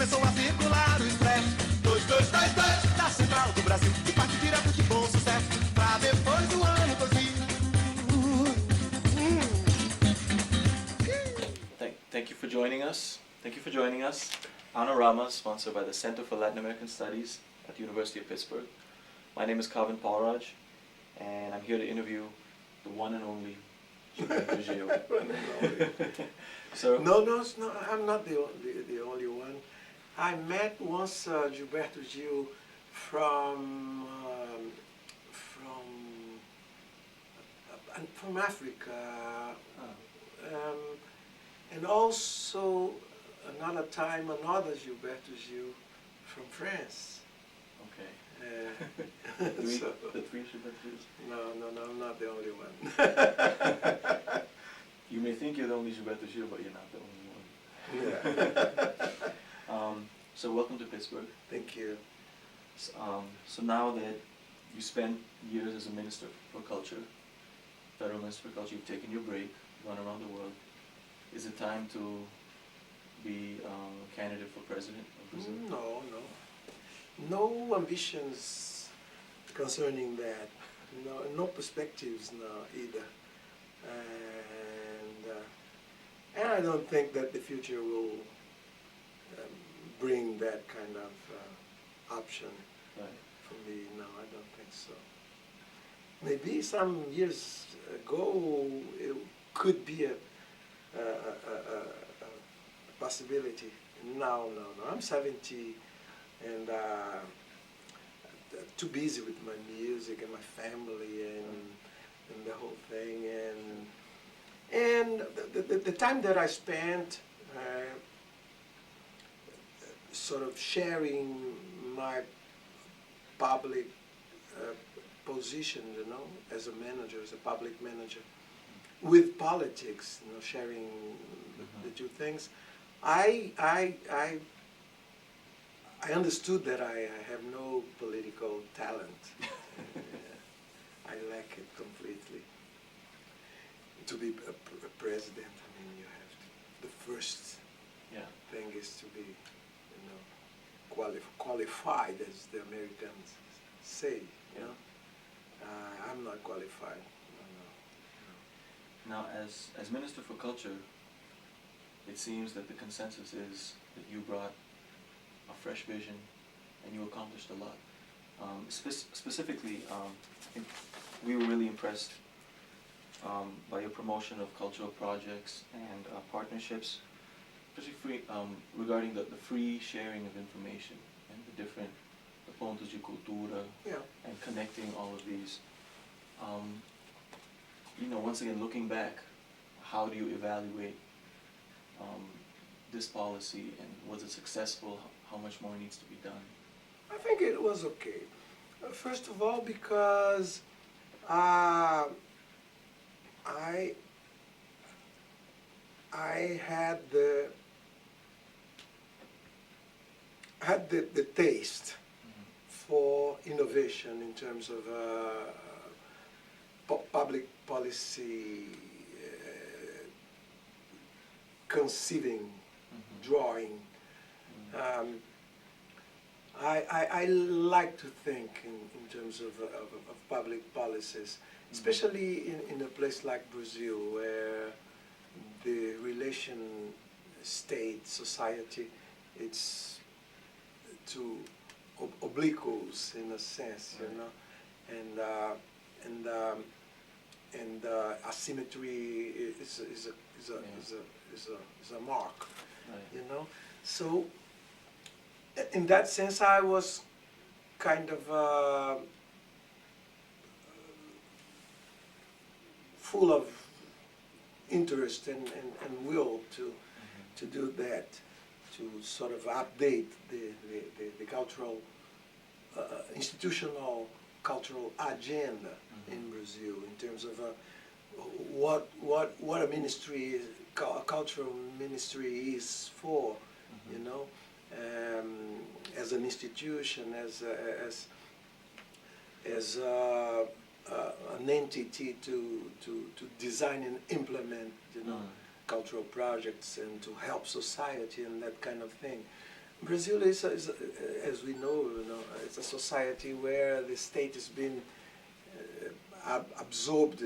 começou a circular o expresso 2222 da Central do Brasil, que parte direto de bom sucesso pra depois do ano 2000. Thank you for joining us. Thank you for joining us. Anorama, sponsored by the Center for Latin American Studies at the University of Pittsburgh. My name is Kavin Paulraj, and I'm here to interview the one and only Gilberto Gil. So No, I'm not the only one. I met once Gilberto Gil from Africa, and also another time another Gilberto Gil from France. okay. The three Gilbertos? No, I'm not the only one. You may think you're the only Gilberto Gil, but you're not the only one. Yeah. So welcome to Pittsburgh. Thank you. So now that you spent years as a Minister for Culture, Federal Minister for Culture, you've taken your break, gone around the world. Is it time to be a candidate for President of Brazil? No ambitions concerning that. No perspectives now either. And I don't think that the future will bring that kind of option for me. No, I don't think so. Maybe some years ago it could be a possibility. No. I'm 70 and too busy with my music and my family and the whole thing, and the time that I spent sort of sharing my public position, as a manager, as a public manager, with politics, sharing the two things. I understood that I have no political talent. I lack it completely. To be a president, I mean, you have the first thing is to be, qualified, as the Americans say. I'm not qualified. Now, as Minister for Culture, it seems that the consensus is that you brought a fresh vision and you accomplished a lot. Specifically, I think we were really impressed by your promotion of cultural projects and partnerships, especially regarding the free sharing of information and the different pontos de cultura and connecting all of these. Once again, looking back, how do you evaluate this policy, and was it successful? How much more needs to be done? I think it was okay. First of all, because I had the taste for innovation in terms of public policy conceiving, drawing. I like to think in terms of public policies, especially in a place like Brazil, where the relation state-society, it's too obliquous in a sense, and asymmetry is a mark, So, in that sense, I was kind of full of interest and will to do that, to sort of update the cultural, institutional cultural agenda in Brazil in terms of what a ministry, a cultural ministry is for, as an institution, as an entity to design and implement, cultural projects and to help society and that kind of thing. Brazil as we know, it's a society where the state has been absorbed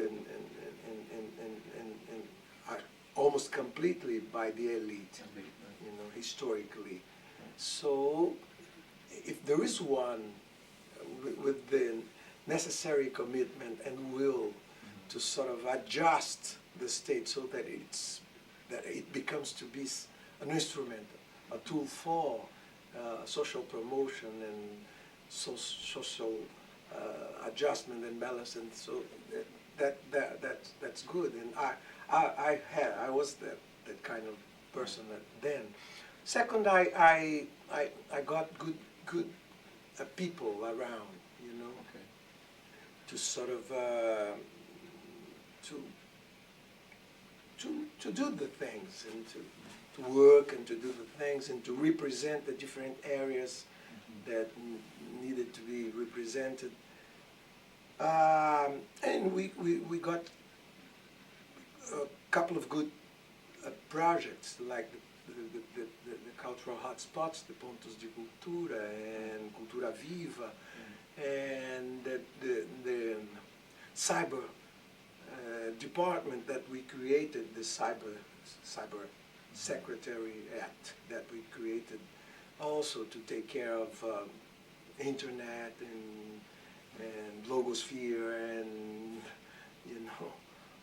almost completely by the elite, historically. So, if there is one with the necessary commitment and will to sort of adjust the state so that it becomes to be an instrument, a tool for social promotion and social adjustment and balance, and so that's good. And I was that kind of person then. Second, I got good people around, Okay. to sort of to do the things and to work and to do the things and to represent the different areas that needed to be represented. And we got a couple of good projects, like the cultural hotspots, the Pontos de Cultura and Cultura Viva, and the cyber department that we created, the cyber secretariat that we created, also to take care of internet and blogosphere and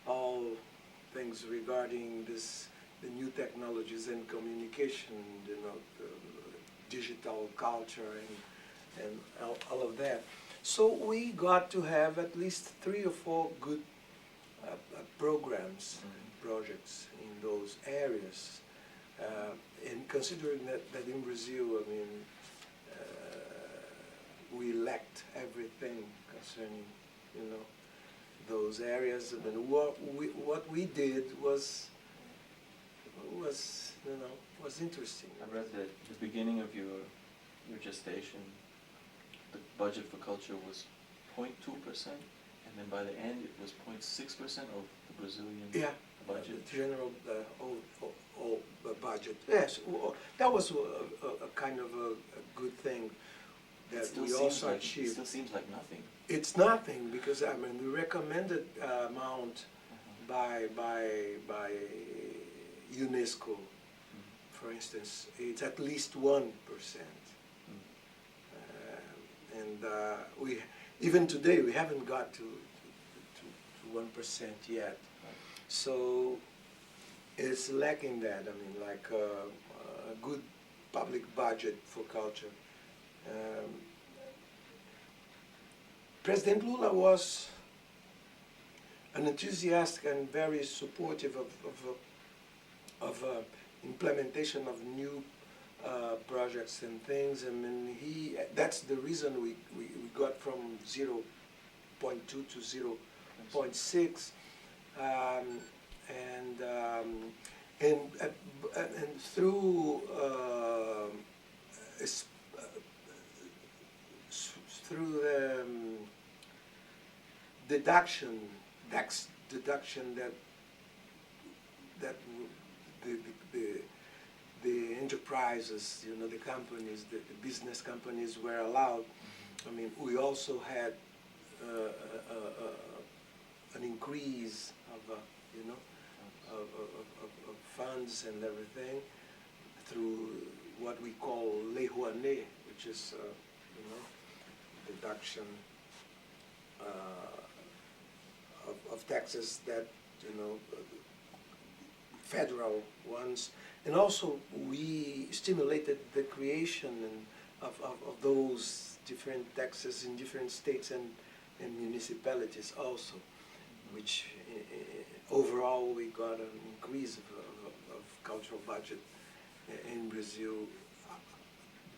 all things regarding the new technologies and communication, digital culture and all of that. So we got to have at least 3 or 4 good programs, projects in those areas. And considering that in Brazil, I mean, we lacked everything concerning, those areas. And what we did was interesting. I read that at the beginning of your gestation, the budget for culture was 0.2%, and then by the end it was 0.6% of the Brazilian budget. The general all budget. Yes, that was a kind of a good thing that we also achieved. It still seems like nothing. It's nothing, because I mean the recommended amount by UNESCO, for instance, it's at least 1%. And we even today we haven't got to 1% yet. So it's lacking that. I mean, like a good public budget for culture. President Lula was an enthusiastic and very supportive of implementation of new projects and things. I mean, that's the reason we got from 0.2 to 0.6, and through the tax deduction that the enterprises, the companies, the business companies were allowed. I mean, we also had an increase of funds and everything through what we call Lei Rouanet, which is deduction of taxes that federal ones, and also we stimulated the creation of those different taxes in different states and municipalities also, which overall we got an increase of cultural budget in Brazil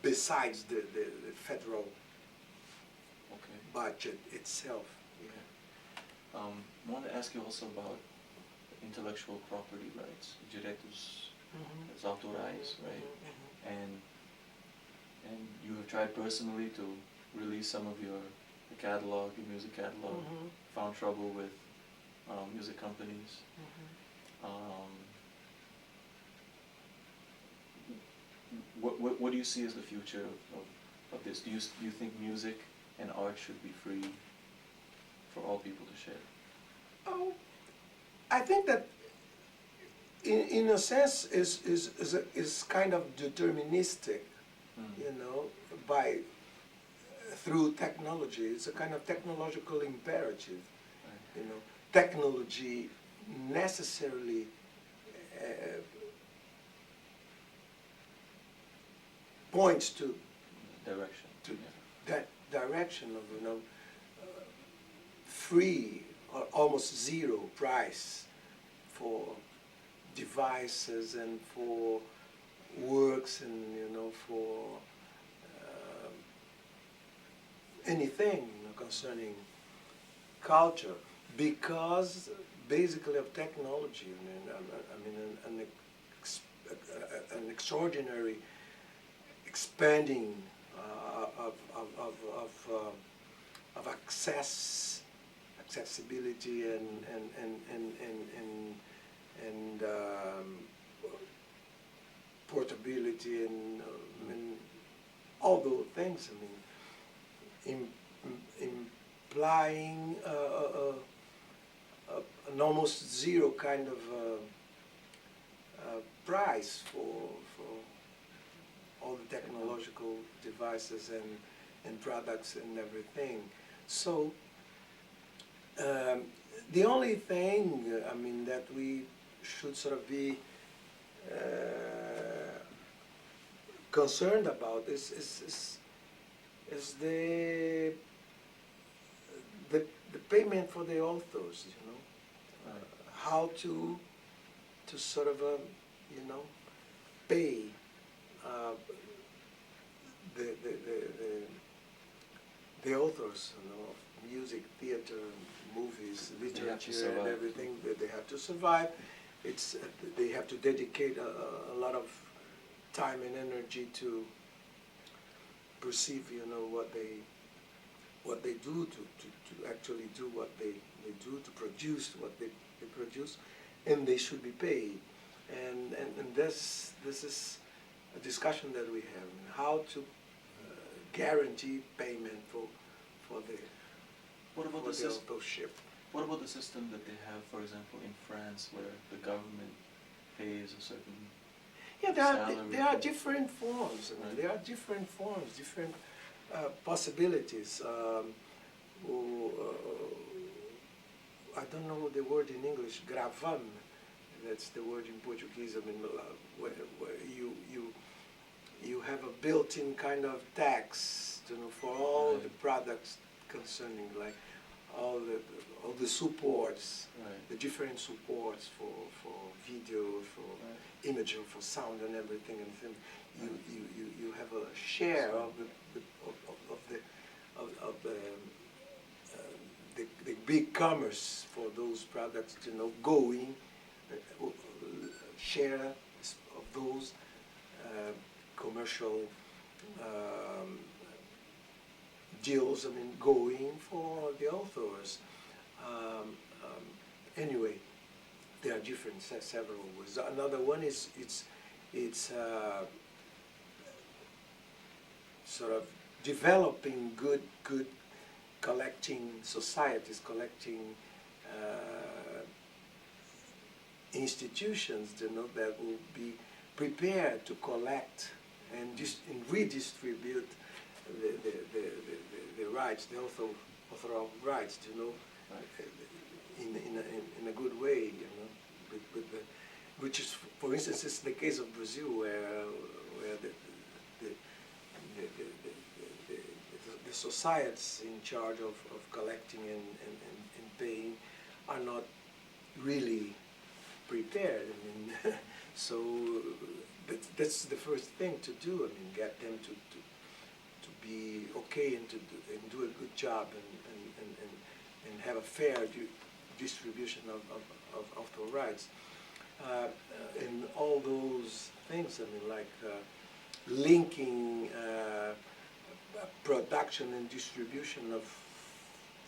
besides the federal budget itself. I want to ask you also about intellectual property rights, direitos autorais, right? And you have tried personally to release some of your music catalog, found trouble with music companies. what do you see as the future of this? Do you think music and art should be free for all people to share? Oh, I think that in a sense is kind of deterministic, you know, by through technology. It's a kind of technological imperative, you know. Technology necessarily points to Direction. that direction of, you know, free or almost zero price for devices and for works and, you know, for anything, you know, concerning culture, because basically of technology. I mean an extraordinary expanding of accessibility and portability and all those things. I mean, implying an almost zero kind of price for all the technological devices and products and everything. So the only thing, I mean, that we should sort of be concerned about is the payment for the authors, you know, how to sort of you know, pay the authors, you know, of music, theater, movies, literature, and everything. That they have to survive. It's they have to dedicate a lot of time and energy to perceive, you know, what they do to actually do what they do, to produce what they produce, and they should be paid. And this is a discussion that we have, how to guarantee payment for the authorship. What about the system that they have, for example, in France, where the government pays a certain salary? There are different forms. I mean, there are different forms, different possibilities. I don't know the word in English. Gravame, that's the word in Portuguese. I mean, where you have a built-in kind of tax, you know, for all the products concerning, like all the supports, the different supports for video, for imaging, for sound and everything, and then you have a share of the big commerce for those products, you know, going share of those commercial deals, I mean, going for the authors. Anyway, there are different, several ways. Another one is it's sort of developing good collecting societies, collecting institutions, you know, that will be prepared to collect and redistribute the rights, the author rights, you know, in a good way, you know, which is, for instance, is the case of Brazil, where the societies in charge of collecting and paying are not really prepared. I mean, so that's the first thing to do. I mean, get them to be okay and to do a good job and have a fair distribution of author rights. And all those things, I mean, like linking production and distribution of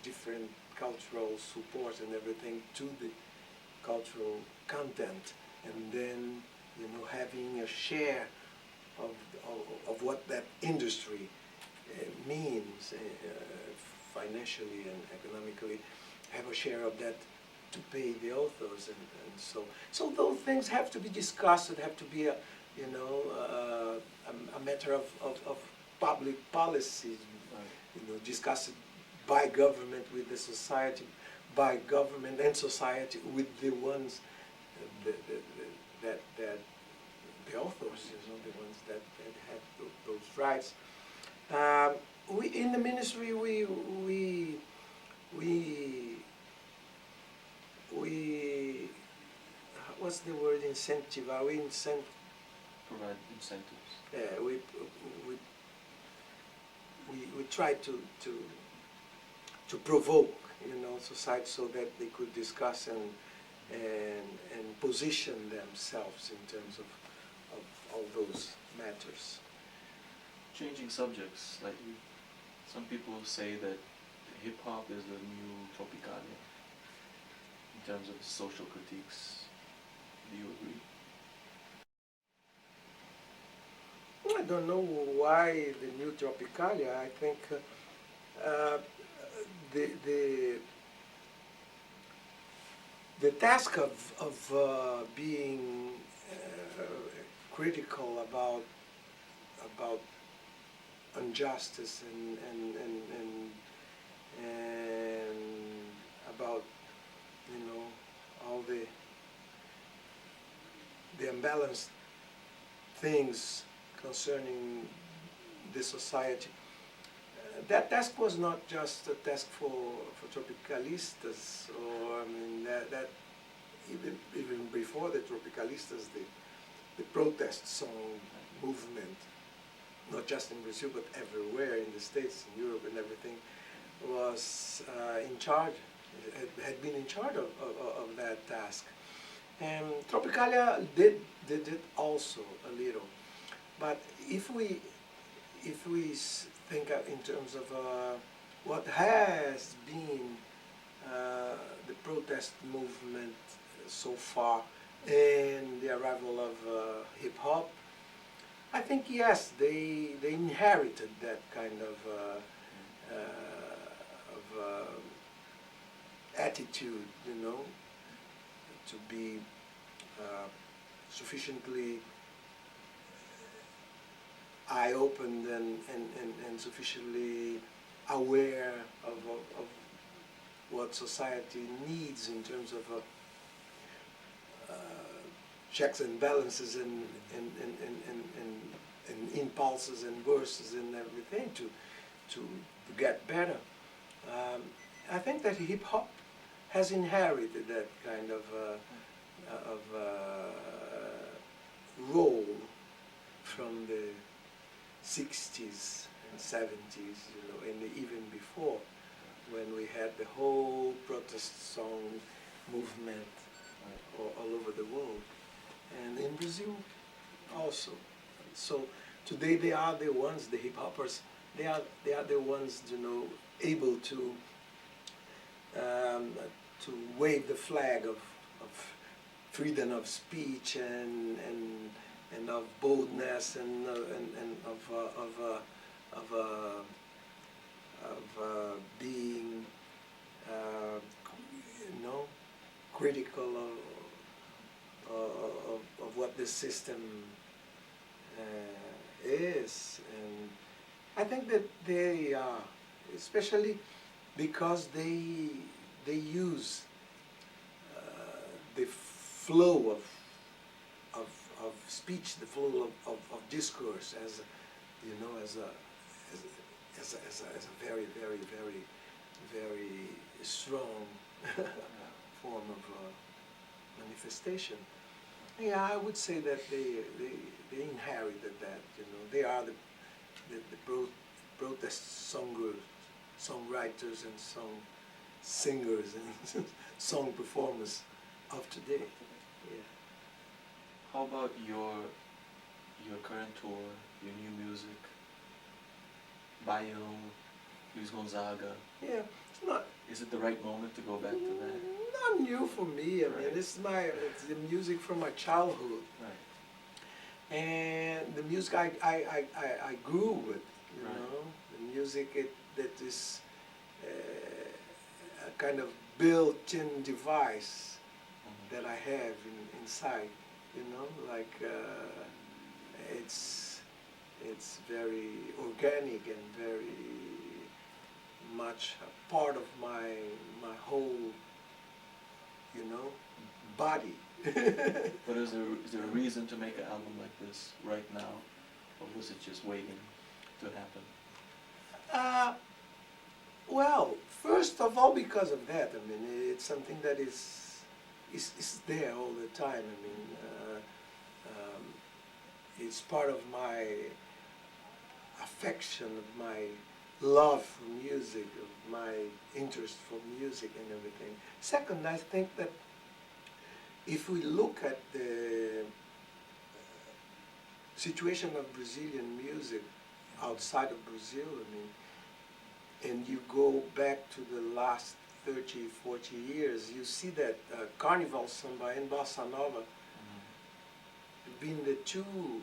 different cultural supports and everything to the cultural content, and then, you know, having a share of, of what that industry means financially and economically, have a share of that to pay the authors, and so those things have to be discussed. It have to be a matter of public policy, discussed by government with the society, by government and society with the ones that the authors, the ones that have those rights. We in the ministry we what's the word, incentive? Are we Provide incentives. Yeah, we try to provoke, society so that they could discuss and position themselves in terms of all those matters. Changing subjects, like some people say that hip hop is the new Tropicalia in terms of social critiques. Do you agree? I don't know why the new Tropicalia. I think the task of being critical about injustice and about all the imbalanced things concerning the society. That task was not just a task for Tropicalistas, or that even before the Tropicalistas, the protest song movement, not just in Brazil but everywhere in the States, in Europe, and everything, was in charge. Had been in charge of that task, and Tropicalia did it also a little. But if we think in terms of what has been the protest movement so far and the arrival of hip hop, I think yes, they inherited that kind of attitude, to be sufficiently eye-opened and sufficiently aware of what society needs in terms of checks and balances and impulses and bursts and everything to get better. I think that hip hop has inherited that kind of role from the 60s and 70s, and even before, when we had the whole protest song movement all over the world, and in Brazil also. So today they are the ones, the hip hoppers, they are the ones, able to wave the flag of freedom of speech and of boldness and of being critical of what the system is. And I think that they are, especially because they use the flow of speech, the flow of discourse as a very, very, very, very strong form of manifestation. Yeah, I would say that they inherited that. They are the protest songwriters and singers and song performers of today. Yeah. How about your current tour, your new music, Baião, Luis Gonzaga? Yeah, it's not. Is it the right moment to go back to that? Not new for me. I mean, it's the music from my childhood. Right. and the music I grew with, you Right. know, the music that is a kind of built-in device that I have inside, you know, like it's very organic and very much a part of my whole, you know, body. But is there a reason to make an album like this right now, or was it just waiting to happen? Well, first of all, because of that, I mean, it's something that is there all the time. I mean, it's part of my affection, of my love for music, of my interest for music and everything. Second, I think that if we look at the situation of Brazilian music outside of Brazil, I mean, and you go back to the last 30, 40 years, you see that Carnival Samba and Bossa Nova have been the two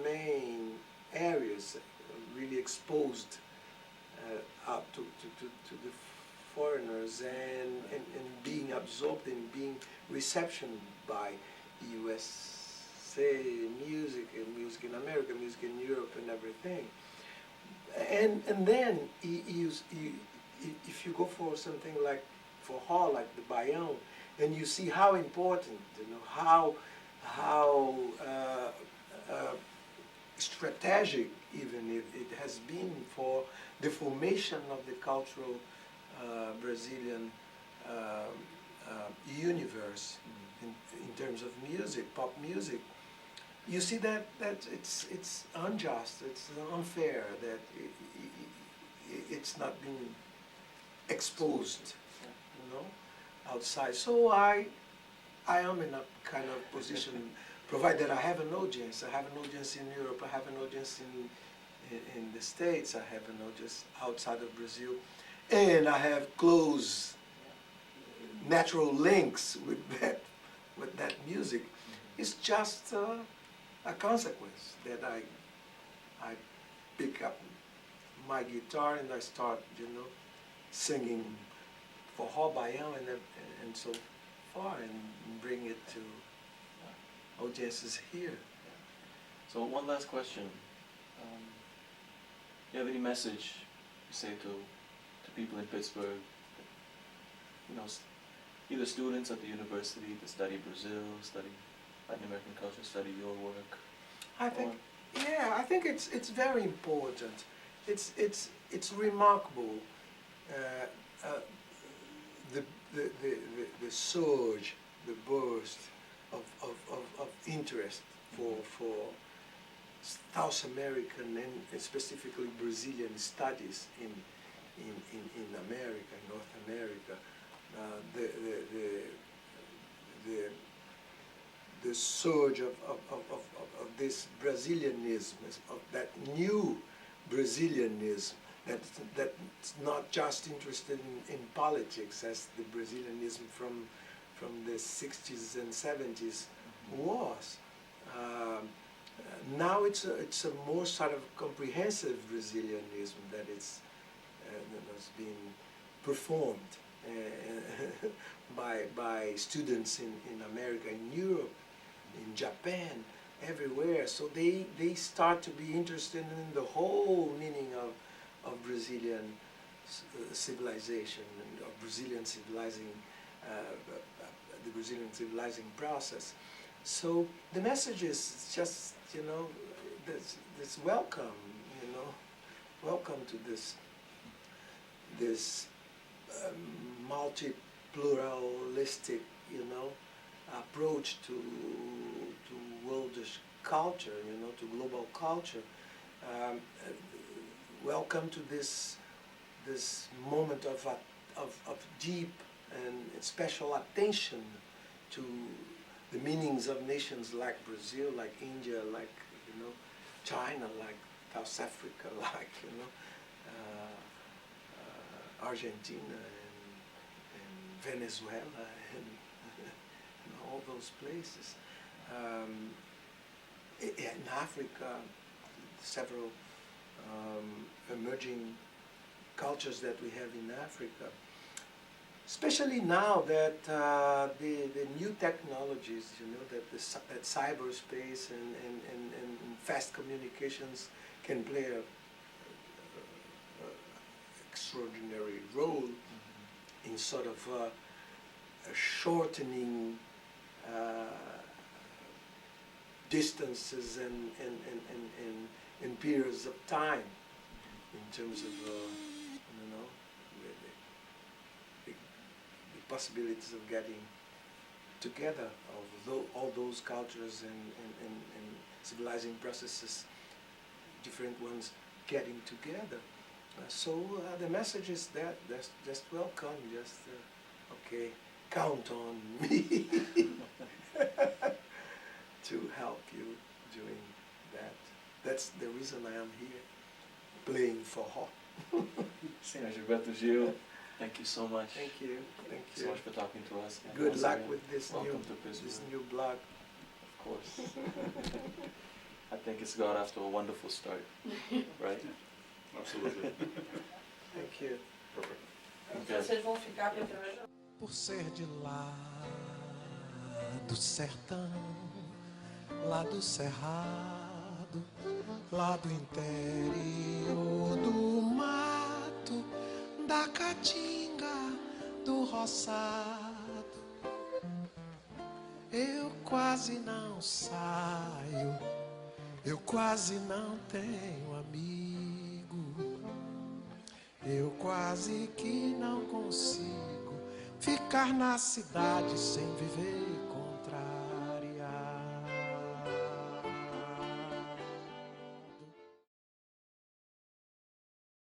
main areas really exposed up to the foreigners and being absorbed and being receptioned by USA music and music in America, music in Europe and everything. And then if you go for something like for hall like the Baião, and you see how important, you know, how strategic even it has been for the formation of the cultural Brazilian universe in terms of music, pop music. You see that it's unjust, it's unfair that it's not being exposed, you know, outside. So I am in a kind of position, provided I have an audience. I have an audience in Europe. I have an audience in the States. I have an audience outside of Brazil, and I have close natural links with that music. It's just a consequence that I pick up my guitar and I start, you know, singing for Baião and so far, and bring it to audiences here. So one last question. Do you have any message you say to people in Pittsburgh, you know, either students at the university that study Brazil, study Latin American culture, study your work? I think, yeah, I think it's very important. It's remarkable the surge, the burst of interest for South American and specifically Brazilian studies in America, North America. The surge of this Brazilianism, of that new Brazilianism that's not just interested in politics as the Brazilianism from the 60s and 70s was. Now it's a more sort of comprehensive Brazilianism that has been performed by students in America, in Europe, in Japan, everywhere. So they start to be interested in the whole meaning of Brazilian civilization, and of Brazilian civilizing, the Brazilian civilizing process. So the message is just, you know, this welcome, you know, welcome to this multi-pluralistic, you know, approach to worldish culture, you know, to global culture. Welcome to this moment of deep and special attention to the meanings of nations like Brazil, like India, like, you know, China, like South Africa, like, you know, Argentina and Venezuela and all those places. In Africa, several emerging cultures that we have in Africa, especially now that the new technologies, that cyberspace and fast communications can play a extraordinary role in sort of shortening distances and periods of time in terms of the possibilities of getting together of all those cultures and civilizing processes, different ones getting together. So the message is that just welcome, okay, count on me to help you doing that. That's the reason I am here, playing for her. Senor Gilberto Gil, thank you so much. Thank you. Thank you So much for talking to us. And good once luck again, with this new blog. Of course. I think it's got off to a wonderful start, right? Absolutely. Thank you. Perfect. Okay. Vocês vão ficar para trabalhar? Por ser de lá do sertão, lá do cerrado, lá do interior do mato, da caatinga, do roçado, eu quase não saio, eu quase não tenho amigo, eu quase que não consigo ficar na cidade sem viver